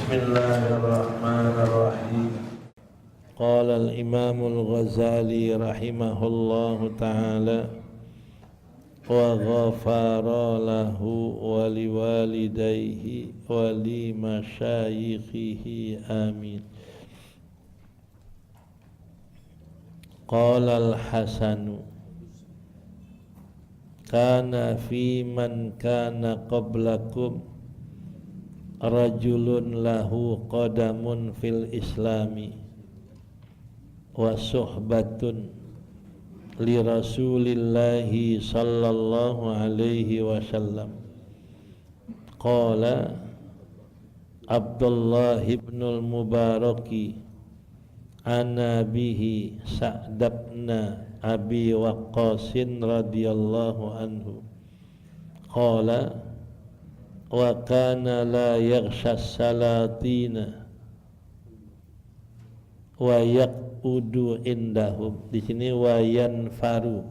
Bismillahirrahmanirrahim. Qala al-Imam al-Ghazali rahimahullahu ta'ala wa ghafara lahu wa liwalidayhi wa li masyayikhihi amin. Qala al-Hasanu kana fi man kana qablakum rajulun lahu qadamun fil islami wa suhbatun li rasulillahi sallallahu alaihi wasallam. Qala Abdullah ibnul Mubaraki ana bihi sa'dabna Abi Waqqasin radhiyallahu anhu. Qala wa kana la yaghsha salatina wa yaqudu indahum. Di sini wa yanfaru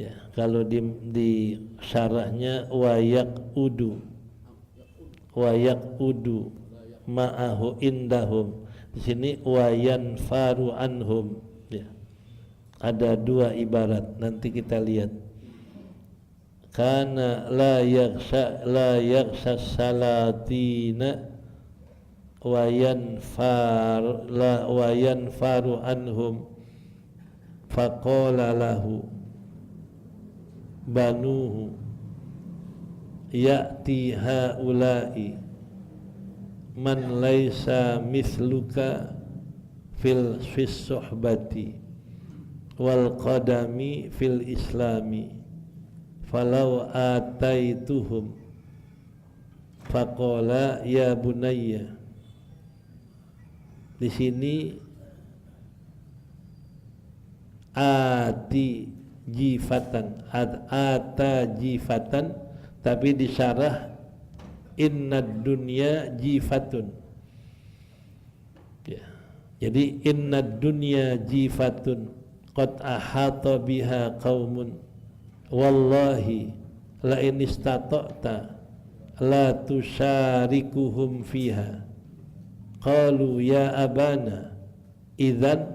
ya, kalau di syarahnya wa yaqudu ma'ahu indahum. Di sini wa yanfaru anhum ya. Ada dua ibarat, nanti kita lihat. Kana la yaghsha salatina wa yanfaru anhum faqala lahu banuhu ya'ti haula'i man laysa mithluka fil suhbati wal qadami fil islami falau ataituhum faqala ya bunayya. Di sini ati jifatan, ata jifatan, tapi disyarah innad dunya jifatun ya. Jadi innad dunya jifatun qad ahata biha qaumun wallahi la in istata'ta la tusyarikuhum fiha. Qalu ya abana idzan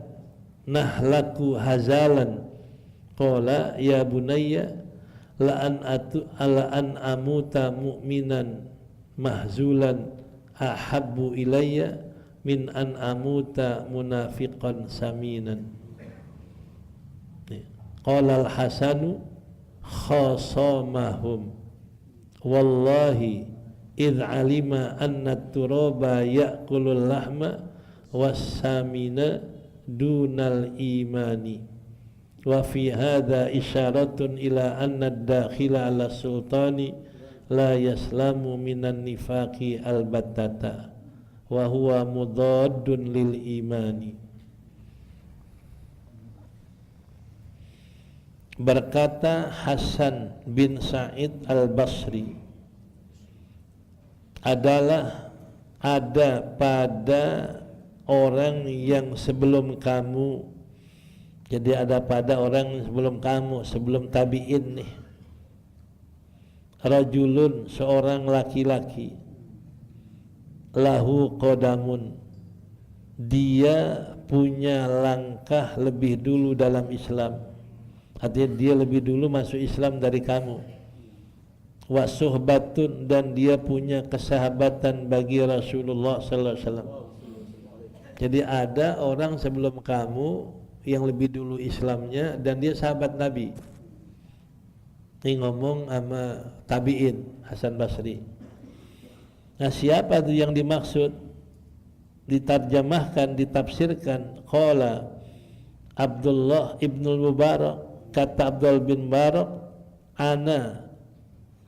nahlaku hazalan. Qala ya bunayya la an amuta mu'minan mahzulan ahabbu ilayya min an amuta munafiqan saminan. Qala al-Hasanu khasamahum wallahi idh alima anna turaba ya'kulul lahma wassamina dunal imani wa fi hadha isyaratun ila anna ad-dakhila ala sultani la yaslamu minan nifaqi albattata wa huwa mudaddun lil imani. Berkata Hasan bin Sa'id al-Basri, adalah ada pada orang yang sebelum kamu. Jadi ada pada orang sebelum kamu, sebelum tabi'in nih, rajulun, seorang laki-laki, lahu qadamun, dia punya langkah lebih dulu dalam Islam. Artinya dia lebih dulu masuk Islam dari kamu. Wa suhbatun, dan dia punya kesahabatan bagi Rasulullah sallallahu alaihi wasallam. Jadi ada orang sebelum kamu yang lebih dulu Islamnya dan dia sahabat Nabi. Ini ngomong sama tabi'in Hasan Basri. Nah, siapa itu yang dimaksud? Ditarjamahkan, ditafsirkan. Qala Abdullah ibnul Mubarak, kata Abdul bin Mubarak, ana,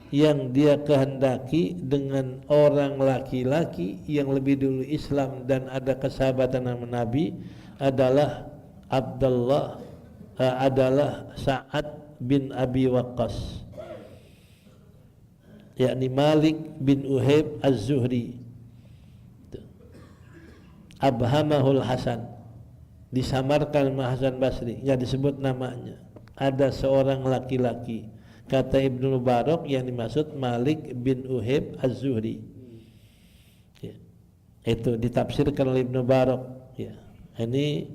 yang dia kehendaki dengan orang laki-laki yang lebih dulu Islam dan ada kesahabatan sama Nabi adalah Abdullah, adalah Sa'ad bin Abi Waqqas, yakni Malik bin Uhayb Az-Zuhri. Abhamahul Hasan, disamarkan sama Hasan Basri, nggak disebut namanya. Ada seorang laki-laki, kata Ibnu Mubarak, yang dimaksud Malik bin Uhayb Az-Zuhri. Ya. Itu ditafsirkan oleh Ibnu Mubarak. Ya. Ini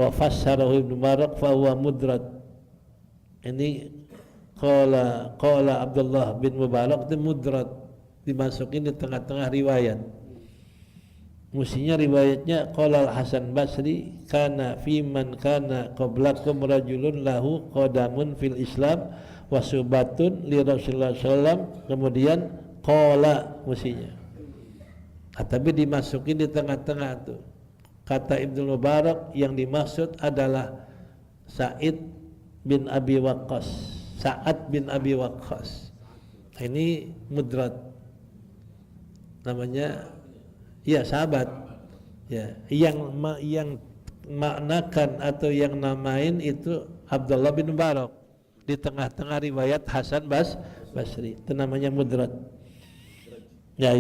wa fassarahu Ibnu Mubarak fa huwa mudrad. Ini qala Abdullah bin Mubarak itu mudrad, dimasukin di tengah-tengah riwayat. Mestinya riwayatnya qala Hasan Basri kana fi man kana qablakum rajulun lahu qadamun fil Islam wa subatun li Rasulullah sallam, kemudian qala mestinya. Tapi dimasukin di tengah-tengah tuh. Kata Ibnu Mubarak yang dimaksud adalah Sa'id bin Abi Waqqas, Sa'ad bin Abi Waqqas. Ini mudrad. Namanya ya sahabat, ya yang maknakan atau yang namain itu Abdullah bin Mubarak di tengah-tengah riwayat Hasan Basri, itu namanya mudrad. Ya,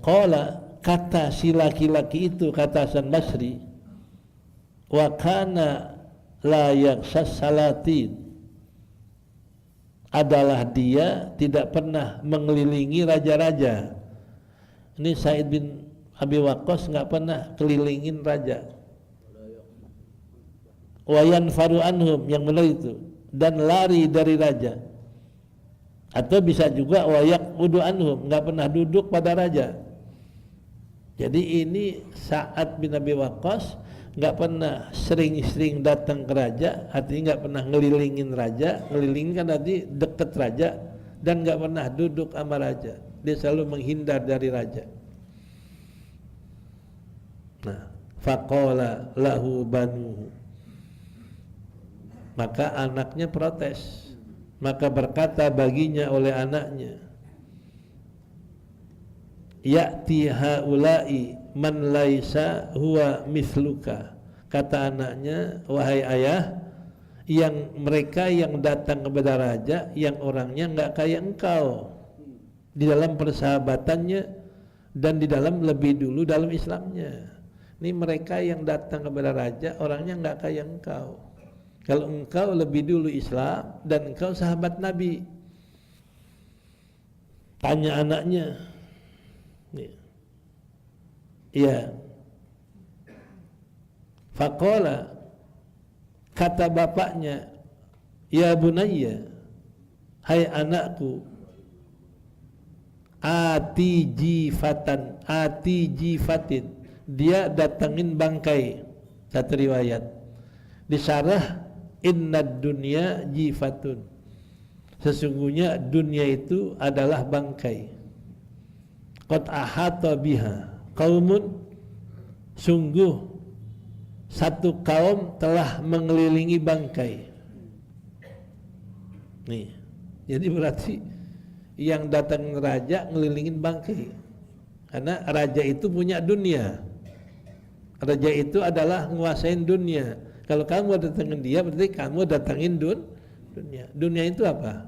qala, kata si laki-laki itu, kata Hasan Basri, wa kana la yaksas salatin, adalah dia tidak pernah mengelilingi raja-raja. Ini Sa'id bin Abi Waqqas nggak pernah kelilingin raja. Wayan faru anhum, yang benar itu, dan lari dari raja. Atau bisa juga wayak udu anhum, nggak pernah duduk pada raja. Jadi ini Sa'ad bin Abi Waqqas nggak pernah sering-sering datang ke raja, artinya nggak pernah ngelilingin raja. Ngelilingin kan tadi deket raja, dan nggak pernah duduk sama raja. Dia selalu menghindar dari raja. Nah, faqala lahu banuhu, maka anaknya protes, maka berkata baginya oleh anaknya, ya'ti haula'i man laisa huwa mithluka, kata anaknya, wahai ayah, yang mereka yang datang kepada raja yang orangnya enggak kayak engkau di dalam persahabatannya dan di dalam lebih dulu dalam Islamnya. Ini mereka yang datang kepada raja orangnya enggak kayak engkau. Kalau engkau lebih dulu Islam dan engkau sahabat Nabi. Tanya anaknya. Iya. Faqala, kata bapaknya, ya bunayya, hai anakku, ati jifatin, dia datangin bangkai. Satu riwayat disarah, innad dunya jifatun, sesungguhnya dunia itu adalah bangkai. Qad ahata biha qaumun, sungguh satu kaum telah mengelilingi bangkai. Nih, jadi berarti yang datang raja ngelilingin bangkai, karena raja itu punya dunia. Raja itu adalah nguasain dunia. Kalau kamu datangin dia, berarti kamu datangin dunia. Dunia itu apa?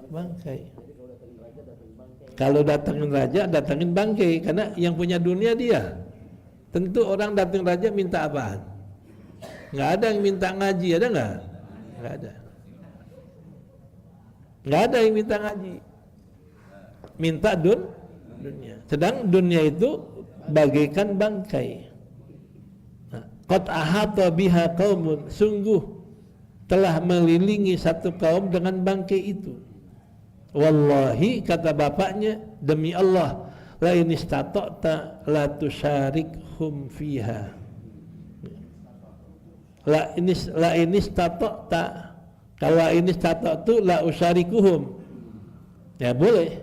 Bangkai. Kalau datangin raja, datangin bangkai, karena yang punya dunia dia. Tentu orang datang raja minta apaan? Nggak ada yang minta ngaji, ada nggak? Nggak ada. Nggak ada yang minta ngaji. Minta dunia. Sedang dunia itu bagaikan bangkai. Qad ahata biha qaumun, sungguh telah melilingi satu kaum dengan bangkai itu. Wallahi, kata bapaknya, demi Allah, la in istata'ta la tusyarikhum fiha. La in istata'ta, kalau in istata'tu la usyarikuhum. Ya boleh.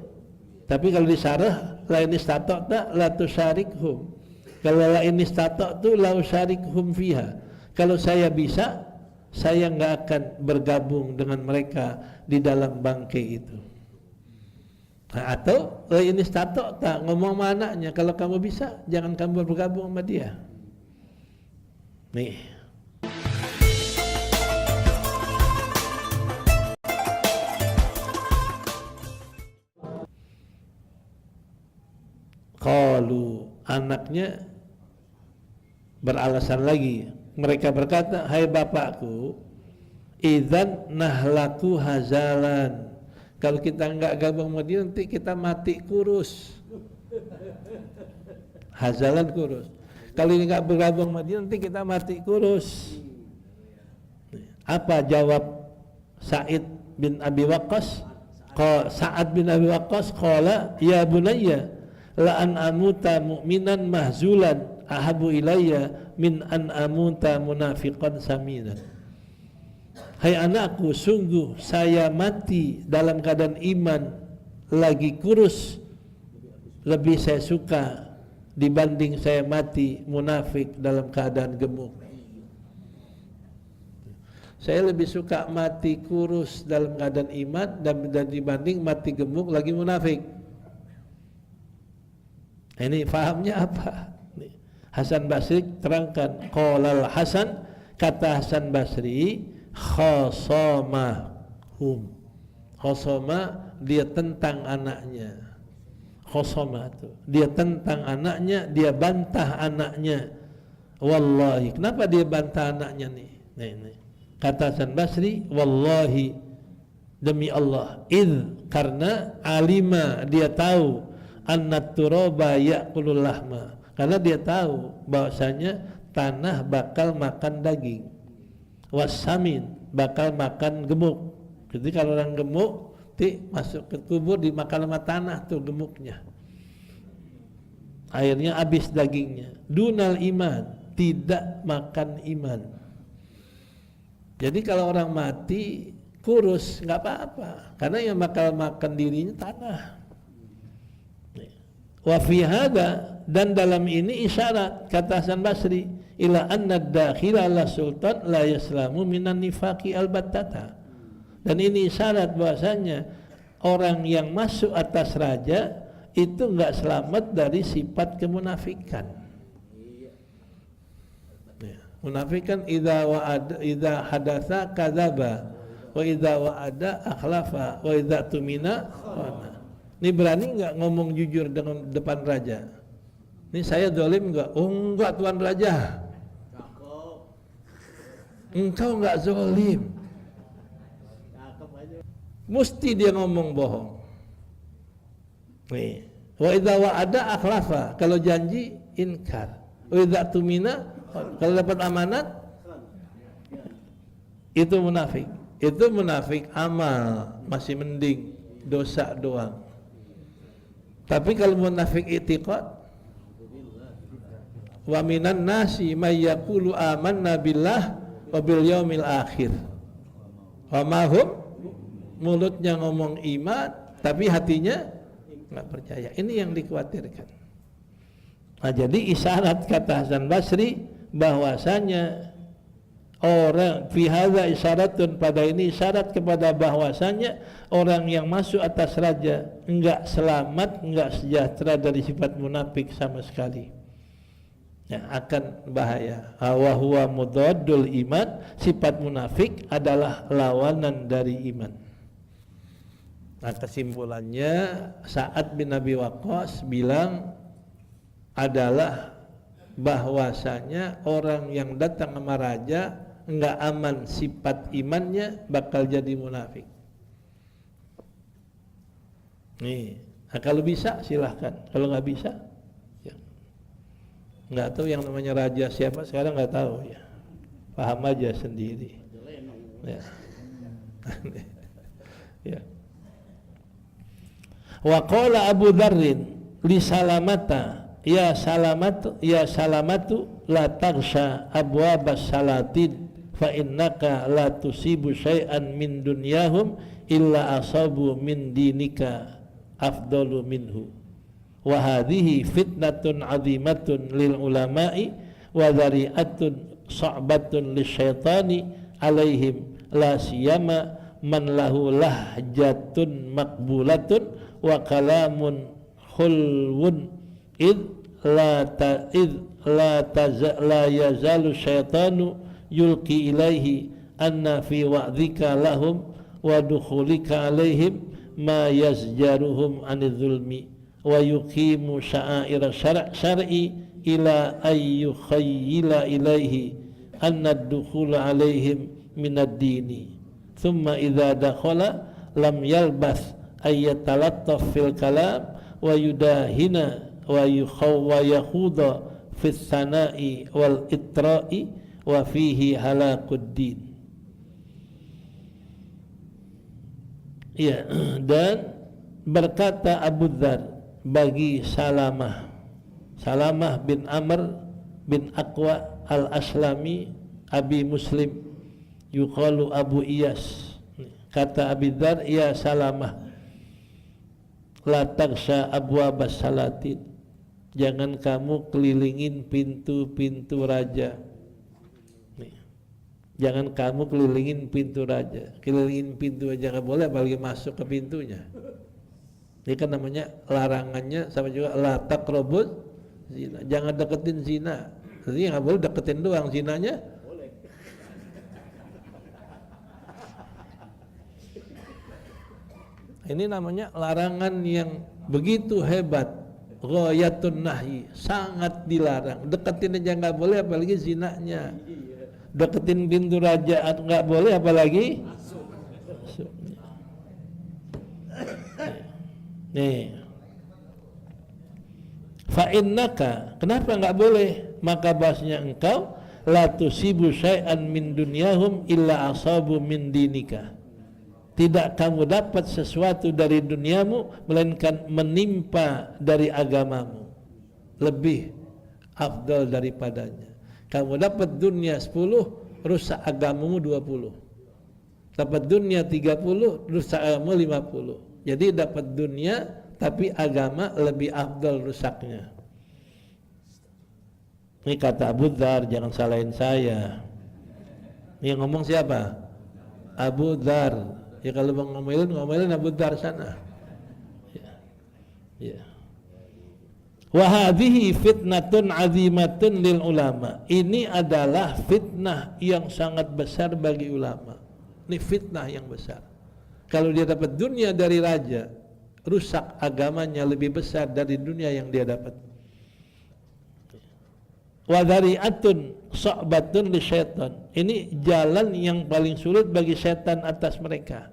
Tapi kalau disarah la in istata'ta la tusyarikhum. Kalau la in istata'tu la usyarikhum fiha. Kalau saya bisa, saya nggak akan bergabung dengan mereka di dalam bangkai itu. Nah, atau ini statok tak ngomong sama anaknya, kalau kamu bisa jangan kamu bergabung sama dia. Nih. Qalu, anaknya beralasan lagi. Mereka berkata, hai bapakku, idzan nahlaku hazalan. Kalau kita enggak gabung sama dia, nanti kita mati kurus. Hazalan kurus. Kalau ini enggak bergabung sama dia, nanti kita mati kurus. Apa jawab Sa'id bin Abi Waqqas? Sa'ad bin Abi Waqqas qala ya bunayya la an amuta mu'minan mahzulan ahabu ilayya min an amuta munafiqan saminan. Hai anakku, sungguh saya mati dalam keadaan iman lagi kurus lebih saya suka dibanding saya mati munafik dalam keadaan gemuk. Saya lebih suka mati kurus dalam keadaan iman dan dibanding mati gemuk lagi munafik. Ini fahamnya apa? Hasan Basri terangkan, qala Hasan, kata Hasan Basri, khosamahum. Khosama dia tentang anaknya. Khosama itu dia tentang anaknya, dia bantah anaknya. Wallahi, kenapa dia bantah anaknya nih? Nih. Kata Hasan Basri, wallahi, demi Allah, karena alima, dia tahu, annat turaba ya'kulul lahma, karena dia tahu bahwasanya tanah bakal makan daging, wasamin bakal makan gemuk. Jadi kalau orang gemuk masuk ke kubur dimakan sama tanah tuh gemuknya, akhirnya habis dagingnya. Dunal iman, tidak makan iman. Jadi kalau orang mati kurus nggak apa-apa, karena yang bakal makan dirinya tanah. Wa fi hada, dan dalam ini isyarat, kata Hasan Basri, ila anna dakhila ala sultan la yaslamu minan nifaqi albattata. Dan ini isyarat bahwasanya orang yang masuk atas raja itu enggak selamat dari sifat kemunafikan. Munafikan idza hadatsa kadzaba wa idza wa'ada akhlafa wa idza tumina khana. Ini berani enggak ngomong jujur dengan depan raja? Ini saya zalim enggak? Oh enggak tuan raja. Engkau enggak zalim. Mesti dia ngomong bohong. Nih, wa idza wa'ada akhlafa, kalau janji inkar. Wa idza tumina, kalau dapat amanat itu munafik. Itu munafik amal masih mending, dosa doang. Tapi kalau munafik i'tiqad, wa minan nasi may yaqulu amanna billah wa bil yaumil akhir wa ma hum, mulutnya ngomong iman tapi hatinya enggak percaya. Ini yang dikhawatirkan. Nah, jadi isyarat, kata Hasan Basri, bahwasanya orang fi hadza isyaratun, pada ini isyarat kepada bahwasanya orang yang masuk atas raja enggak selamat, enggak sejahtera dari sifat munafik sama sekali. Ya, akan bahaya. Wa huwa mudaddul iman, sifat munafik adalah lawanan dari iman. Nah, kesimpulannya Sa'ad bin Abi Waqqas bilang adalah bahwasanya orang yang datang sama raja enggak aman sifat imannya, bakal jadi munafik. Nih, nah kalau bisa silahkan, kalau nggak bisa ya. Nggak tahu yang namanya raja siapa sekarang, nggak tahu ya, paham aja sendiri ya. Ya. Wa qala Abu Dzarrin, li salamata ya salamatu la taghsha abwabas salatin fa innaka la tusibu syai'an min dunyahum illa asabu min dinika afdalu minhu wa hadhihi fitnatun 'azimatun lil ulama'i wa dhari'atun sa'batun lisyaitani alaihim la siyama man lahu lahjatun maqbulatun wa kalamun khulwun id la yazalu syaitanu yulqi ilaihi anna fi wa'dhika lahum wa dukhulika alaihim ma yazjaruhum anil zulmi wa yuqimu sya'aira syar'i ila ayyukhayyila ilaihi anna ad-dukhula alaihim minad dini thumma idza dakhala lam yalbath ayyatalattaf fil kalam wa yudahina wa yakhudha fi sana'i wal itra'i wa fihi halakuddin. Ya, dan berkata Abu Dzar bagi Salamah bin Amr bin Aqwa al-Aslami Abi Muslim yuqalu Abu Iyas, kata Abi Dzar, ya Salamah, la taghsha abwabas salatin, jangan kamu kelilingin pintu-pintu raja. Jangan kamu kelilingin pintu raja. Kelilingin pintu aja nggak boleh, apalagi masuk ke pintunya. Ini kan namanya larangannya, sama juga la taqrabuz zina, jangan deketin zina. Jadi nggak boleh deketin doang, zinanya boleh. Ini namanya larangan yang begitu hebat, ghayatun nahyi, sangat dilarang. Deketin aja nggak boleh, apalagi zinanya. Deketin pintu raja nggak boleh, apalagi masuk. Nih, fa innaka, kenapa nggak boleh? Maka bahasnya engkau la tusibu syai'an min dunyahum illa asabu min dinika. Tidak kamu dapat sesuatu dari duniamu melainkan menimpa dari agamamu, lebih afdal daripadanya. Kamu dapat dunia 10, rusak agamamu 20. Dapat dunia 30, rusak agamamu 50. Jadi dapat dunia tapi agama lebih afdal rusaknya. Ini kata Abu Dzar, jangan salahin saya. Ini yang ngomong siapa? Abu Dzar. Ya kalau mau ngomelin Abu Dzar sana. Ya. Ya. Wa hadhihi fitnatun 'azimatun lil ulama. Ini adalah fitnah yang sangat besar bagi ulama. Ini fitnah yang besar. Kalau dia dapat dunia dari raja, rusak agamanya lebih besar dari dunia yang dia dapat. Wa dhari'atun sa'batun lisyaitan. Ini jalan yang paling sulit bagi setan atas mereka.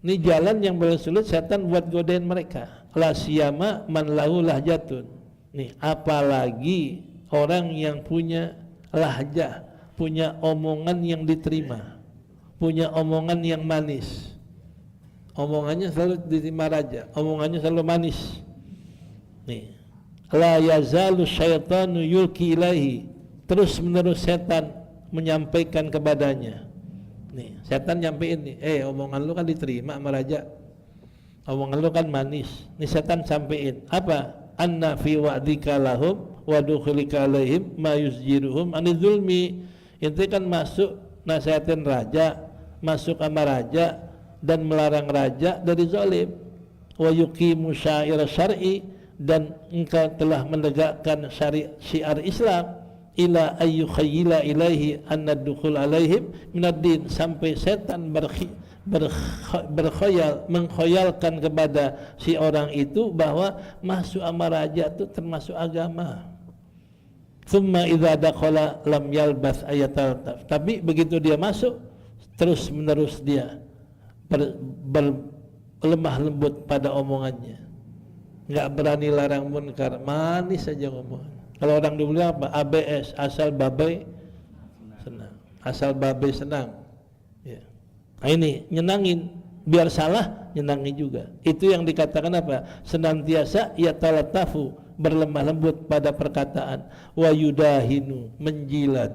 Ini jalan yang paling sulit setan buat godain mereka. La siyama man lahu lahjatun. Nih, apalagi orang yang punya lahjah, punya omongan yang diterima, punya omongan yang manis. Omongannya selalu diterima raja, omongannya selalu manis. Nih, la yazalu syaitanu yulki ilaihi, terus menerus setan menyampaikan kepadanya. Nih, setan nyampein nih, omongan lu kan diterima sama raja, omongan lu kan manis. Nih setan sampein apa? Anna fi wa'dika lahum wa dukhulika alaihim ma yuzjiruhum anil zulmi. Itu kan masuk nasihatin raja, masuk sama raja dan melarang raja dari zalim. Wa yuqimu syair syar'i, dan engkau telah menegakkan syiar Islam. Ila ayyukhayyila ilaihi anna dukhul alaihim minad din, sampai setan berkhayal, mengkhayalkan kepada si orang itu bahwa masuk sama raja itu termasuk agama. Thumma idza dakhala lam yalbas ayatal taf. Tapi begitu dia masuk, terus menerus dia berlemah lembut pada omongannya, nggak berani larang munkar, manis saja ngomong. Kalau orang dulu apa? ABS, asal babai senang. Asal babai senang. Ya. Nah ini nyenangin, biar salah nyenangi juga. Itu yang dikatakan apa? Senantiasa yatalatafu, berlemah lembut pada perkataan, wa yudahinu, menjilat.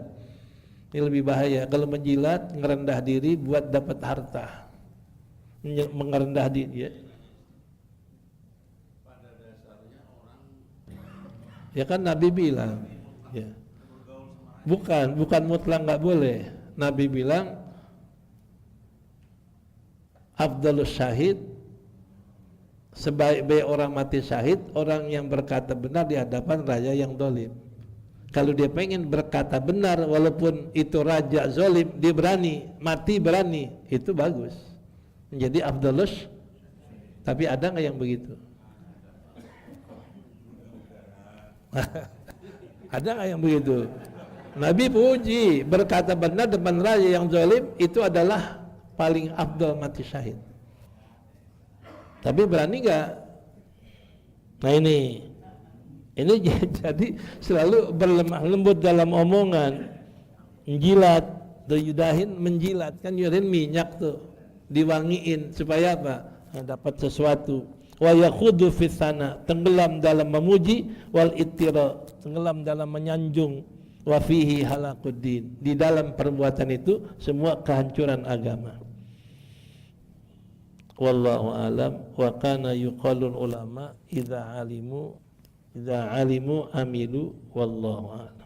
Ini lebih bahaya. Kalau menjilat, ngerendah diri buat dapat harta, mengerendah diri ya. Pada dasarnya orang Ya kan Nabi bilang ya. Bukan mutlak nggak boleh. Nabi bilang afdalus syahid, sebaik-baik orang mati syahid, orang yang berkata benar di hadapan raja yang dolim. Kalau dia pengen berkata benar walaupun itu raja zolim, dia berani, mati berani, itu bagus, menjadi afdalus. Tapi ada nggak yang begitu? Ada nggak yang begitu? Nabi puji berkata benar depan raja yang zalim itu adalah paling afdal mati syahid. Tapi berani nggak? Nah ini jadi selalu berlemah lembut dalam omongan, menjilat, yudahin, menjilat kan yudahin minyak tuh, diwangiin supaya apa? Nah, dapat sesuatu. Wa yakhudu fis sana, tenggelam dalam memuji, wal ittira, tenggelam dalam menyanjung, wa fihi halakuddin, di dalam perbuatan itu semua kehancuran agama. Wallahu alam. Wa kana yuqalul ulama idza alimu amilu, wallahu alam.